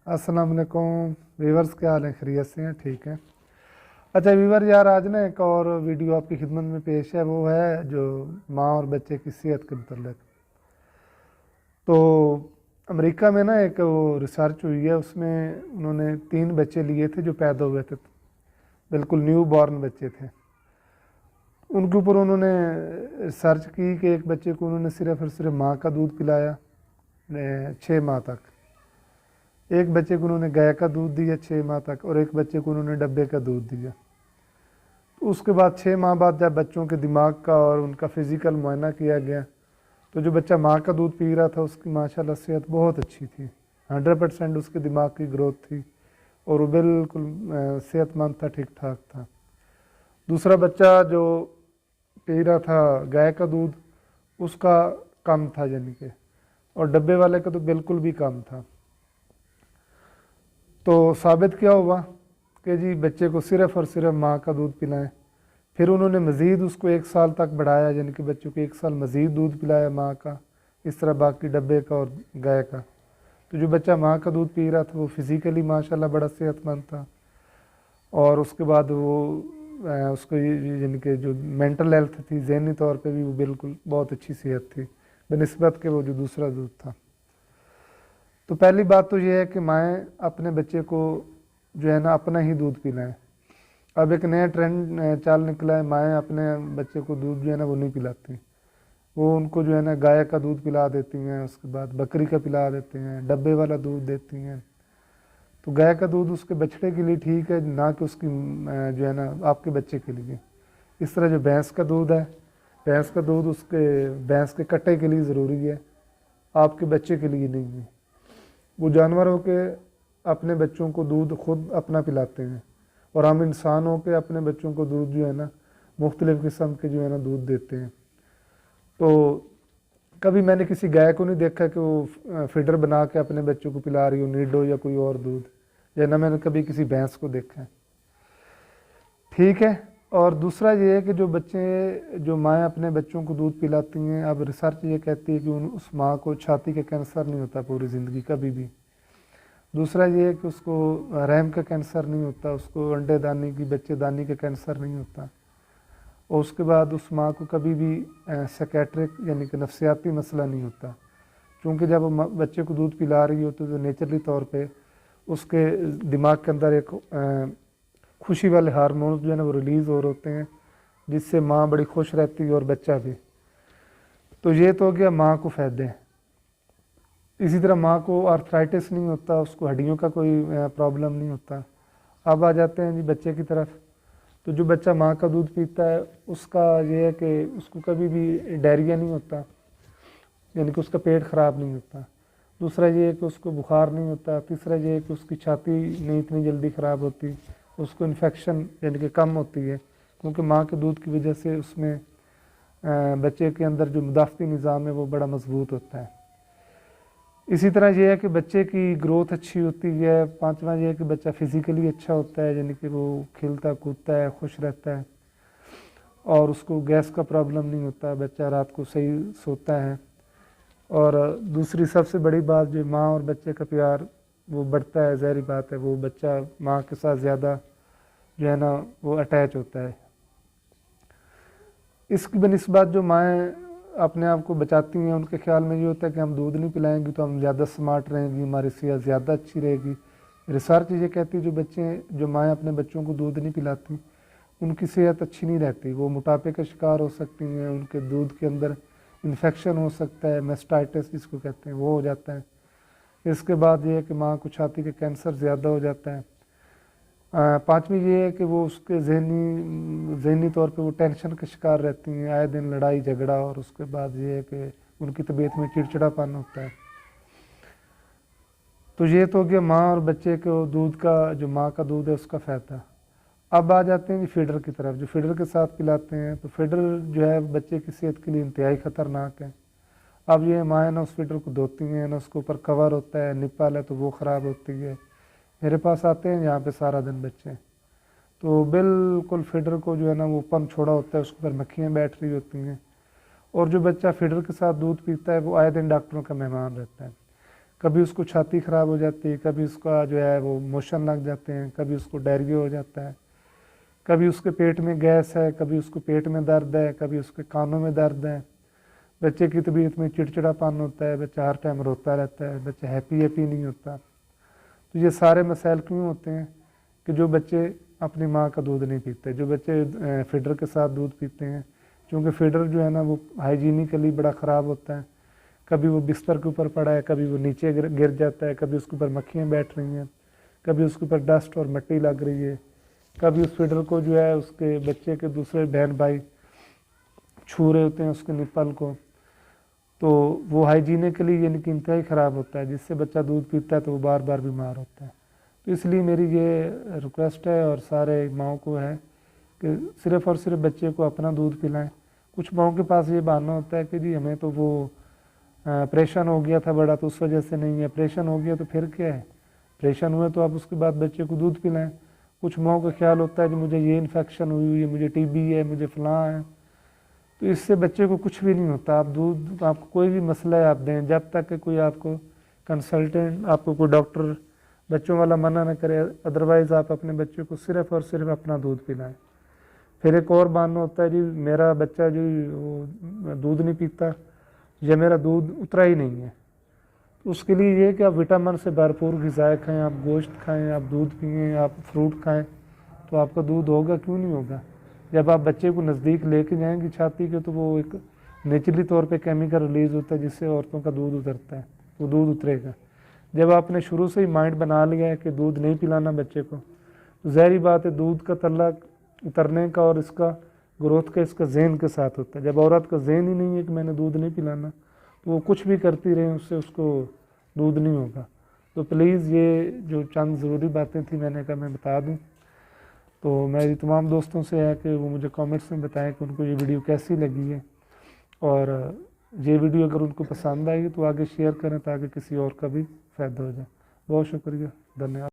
अस्सलाम वालेकुम वीवर्स, क्या हाल है? खैरियत से हैं? ठीक है। अच्छा वीवर यार, आज ना एक और वीडियो आपकी खिदमत में पेश है। वो है जो माँ और बच्चे की सेहत के मतलब। तो अमेरिका में ना एक वो रिसर्च हुई है, उसमें उन्होंने 3 बच्चे लिए थे जो पैदा हुए थे, बिल्कुल न्यू बॉर्न बच्चे थे। उनके ऊपर उन्होंने रिसर्च की कि एक बच्चे को उन्होंने सिर्फ और सिर्फ माँ का दूध पिलाया 6 माह तक, एक बच्चे को उन्होंने गाय का दूध दिया 6 माह तक, और एक बच्चे को उन्होंने डब्बे का दूध दिया। तो उसके बाद 6 माह बाद जब बच्चों के दिमाग का और उनका फिज़िकल मुआयना किया गया, तो जो बच्चा माँ का दूध पी रहा था उसकी माशाल्लाह सेहत बहुत अच्छी थी। 100% उसके दिमाग की ग्रोथ थी और वो बिल्कुल सेहतमंद था, ठीक ठाक था। दूसरा बच्चा जो पी रहा था गाय का दूध, उसका कम था यानी कि, और डब्बे वाले का तो बिल्कुल भी कम था। तो साबित क्या हुआ कि जी बच्चे को सिर्फ़ और सिर्फ माँ का दूध पिलाएं। फिर उन्होंने मज़ीद उसको 1 साल तक बढ़ाया, यानी कि बच्चों को 1 साल मज़ीद दूध पिलाया माँ का, इस तरह बाकी डब्बे का और गाय का। तो जो बच्चा माँ का दूध पी रहा था वो फिज़िकली माशाल्लाह बड़ा सेहतमंद था, और उसके बाद वो उसको यानी कि जो मेंटल हेल्थ थी, ज़हनी तौर पे भी वो बिल्कुल बहुत अच्छी सेहत थी बनिस्बत के वो जो दूसरा दूध था। तो पहली बात तो ये है कि माएँ अपने बच्चे को जो है ना अपना ही दूध पिलाएं। अब एक नया ट्रेंड चाल निकला है, माएँ अपने बच्चे को दूध जो है ना वो नहीं पिलाती। वो उनको जो है ना गाय का दूध पिला देती हैं, उसके बाद बकरी का पिला देते हैं, डब्बे वाला दूध देती हैं। तो गाय का दूध उसके बछड़े के लिए ठीक है, ना कि उसकी जो है ना आपके बच्चे के लिए। इस तरह जो भैंस का दूध है, भैंस का दूध उसके भैंस के कट्टे के लिए ज़रूरी है, आपके बच्चे के लिए नहीं है। वो जानवर हो के अपने बच्चों को दूध खुद अपना पिलाते हैं, और हम इंसान हो के अपने बच्चों को दूध जो है ना मुख्तलिफ़ किस्म के जो है ना दूध देते हैं। तो कभी मैंने किसी गाय को नहीं देखा कि वो फीडर बना के अपने बच्चों को पिला रही हो, नीडो या कोई और दूध, या ना मैंने कभी किसी भैंस को देखा है। ठीक है। और दूसरा ये है कि जो बच्चे जो माएँ अपने बच्चों को दूध पिलाती हैं, अब रिसर्च ये कहती है कि उस माँ को छाती का कैंसर नहीं होता पूरी ज़िंदगी कभी भी। दूसरा ये है कि उसको रहम का कैंसर नहीं होता, उसको अंडेदानी की बच्चेदानी का कैंसर नहीं होता, और उसके बाद उस माँ को कभी भी साइकेट्रिक यानी कि नफ्सियाती मसला नहीं होता, क्योंकि जब वो बच्चे को दूध पिला रही होती है तो नेचुरली तौर पे उसके दिमाग के अंदर एक खुशी वाले हार्मोन्स जो है ना वो रिलीज़ हो रहे होते हैं, जिससे माँ बड़ी खुश रहती है और बच्चा भी। तो ये तो हो गया माँ को फ़ायदे हैं। इसी तरह माँ को आर्थराइटिस नहीं होता, उसको हड्डियों का कोई प्रॉब्लम नहीं होता। अब आ जाते हैं जी बच्चे की तरफ। तो जो बच्चा माँ का दूध पीता है उसका ये है कि उसको कभी भी डायरिया नहीं होता, यानी कि उसका पेट ख़राब नहीं होता। दूसरा ये है कि उसको बुखार नहीं होता। तीसरा ये है कि उसकी छाती नहीं इतनी जल्दी ख़राब होती, उसको इन्फेक्शन यानी कि कम होती है, क्योंकि माँ के दूध की वजह से उसमें बच्चे के अंदर जो मुदाफ़ती निज़ाम है वो बड़ा मजबूत होता है। इसी तरह यह है कि बच्चे की ग्रोथ अच्छी होती है। पांचवा ये है कि बच्चा फिज़िकली अच्छा होता है, यानी कि वो खिलता कूदता है, खुश रहता है, और उसको गैस का प्रॉब्लम नहीं होता, बच्चा रात को सही सोता है। और दूसरी सबसे बड़ी बात, जो माँ और बच्चे का प्यार वो बढ़ता है, ज़ाहिर बात है वो बच्चा माँ के साथ ज़्यादा जो है ना वो अटैच होता है। इसकी बनिस्बत जो माएँ अपने आप को बचाती हैं, उनके ख्याल में ये होता है कि हम दूध नहीं पिलाएंगे तो हम ज़्यादा स्मार्ट रहेंगी, हमारी सेहत ज़्यादा अच्छी रहेगी। रिसर्च ये कहती है जो माएँ अपने बच्चों को दूध नहीं पिलाती उनकी सेहत अच्छी नहीं रहती, वो मोटापे का शिकार हो सकती हैं, उनके दूध के अंदर इन्फेक्शन हो सकता है, मेस्टाइटिस जिसको कहते हैं वो हो जाता है। इसके बाद ये है कि माँ को छाती का कैंसर ज़्यादा हो जाता है। पाँचवीं ये है कि वो उसके ज़हनी तौर पे वो टेंशन का शिकार रहती हैं, आए दिन लड़ाई झगड़ा, और उसके बाद ये है कि उनकी तबीयत में चिड़चिड़ापन होता है। तो ये तो हो गया माँ और बच्चे को दूध का, जो माँ का दूध है उसका फ़ायदा। अब आ जाते हैं जी फीडर की तरफ। जो फीडर के साथ पिलाते हैं, तो फीडर जो है बच्चे की सेहत के लिए इंतहाई ख़तरनाक है। अब ये माँ ना उस फीडर को धोती हैं, ना उसके ऊपर कवर होता है, निप्पल है तो वो ख़राब होती है। मेरे पास आते हैं यहाँ पे सारा दिन बच्चे, तो बिल्कुल फीडर को जो है ना वो पंप छोड़ा होता है, उसके ऊपर मक्खियाँ बैठ रही होती हैं, और जो बच्चा फीडर के साथ दूध पीता है वो आए दिन डॉक्टरों का मेहमान रहता है। कभी उसको छाती ख़राब हो जाती है, कभी उसका जो है वो मोशन लग जाते हैं, कभी उसको डायरिया हो जाता है, कभी उसके पेट में गैस है, कभी उसको पेट में दर्द है, कभी उसके कानों में दर्द है। बच्चे की तबीयत में चिड़चिड़ापन होता है, बच्चा हर टाइम रोता रहता है, बच्चा हैप्पी नहीं होता। तो ये सारे मसाइल क्यों होते हैं कि जो बच्चे अपनी माँ का दूध नहीं पीते, जो बच्चे फीडर के साथ दूध पीते हैं, क्योंकि फीडर जो है ना वो हाइजीनिकली बड़ा ख़राब होता है। कभी वो बिस्तर के ऊपर पड़ा है, कभी वो नीचे गिर जाता है, कभी उसके ऊपर मक्खियाँ बैठ रही हैं, कभी उसके ऊपर डस्ट और मिट्टी लग रही है, कभी उस फीडर को जो है उसके बच्चे के दूसरे बहन भाई छू रहे होते हैं उसके निप्पल को, तो वो हाइजीनिकली यानी कि इंतहाई ख़राब होता है, जिससे बच्चा दूध पीता है तो वो बार बार बीमार होता है। तो इसलिए मेरी ये रिक्वेस्ट है और सारे माओं को है कि सिर्फ़ और सिर्फ बच्चे को अपना दूध पिलाएं। कुछ माओं के पास ये बहाना होता है कि जी हमें तो वो ऑपरेशन हो गया था बड़ा तो उस वजह से नहीं है, ऑपरेशन हो गया तो फिर क्या है, ऑपरेशन हुआ तो आप उसके बाद बच्चे को दूध पिलाएं। कुछ माओं का ख्याल होता है कि मुझे ये इन्फेक्शन हुई है, मुझे टीबी है, मुझे फलां है, तो इससे बच्चे को कुछ भी नहीं होता। आप दूध, आपको कोई भी मसला है आप दें, जब तक कि कोई आपको कंसल्टेंट, आपको कोई डॉक्टर बच्चों वाला मना न करे, अदरवाइज़ आप अपने बच्चे को सिर्फ़ और सिर्फ अपना दूध पिलाएं। फिर एक और बहाना होता है जी मेरा बच्चा जो वो दूध नहीं पीता या मेरा दूध उतरा ही नहीं है, तो उसके लिए ये कि आप विटामिन से भरपूर ग़िज़ाएँ खाएँ, आप गोश्त खाएँ, आप दूध पिएँ, आप फ्रूट खाएँ, तो आपका दूध होगा, क्यों नहीं होगा। जब आप बच्चे को नज़दीक लेके जाएंगे छाती के तो वो एक नेचुरली तौर पे केमिकल रिलीज़ होता है जिससे औरतों का दूध उतरता है, वो दूध उतरेगा। जब आपने शुरू से ही माइंड बना लिया है कि दूध नहीं पिलाना बच्चे को, तो ज़ाहिर बात है दूध का तल्ला उतरने का और इसका ग्रोथ का इसका ज़हन के साथ होता है। जब औरत का ज़हन ही नहीं है कि मैंने दूध नहीं पिलाना, तो वो कुछ भी करती रहे उससे उसको दूध नहीं होगा। तो प्लीज़ ये जो चंद ज़रूरी बातें थी मैंने कहा मैं बता दूँ। तो मेरी तमाम दोस्तों से है कि वो मुझे कमेंट्स में बताएं कि उनको ये वीडियो कैसी लगी है, और ये वीडियो अगर उनको पसंद आएगी तो आगे शेयर करें ताकि किसी और का भी फ़ायदा हो जाए। बहुत शुक्रिया, धन्यवाद।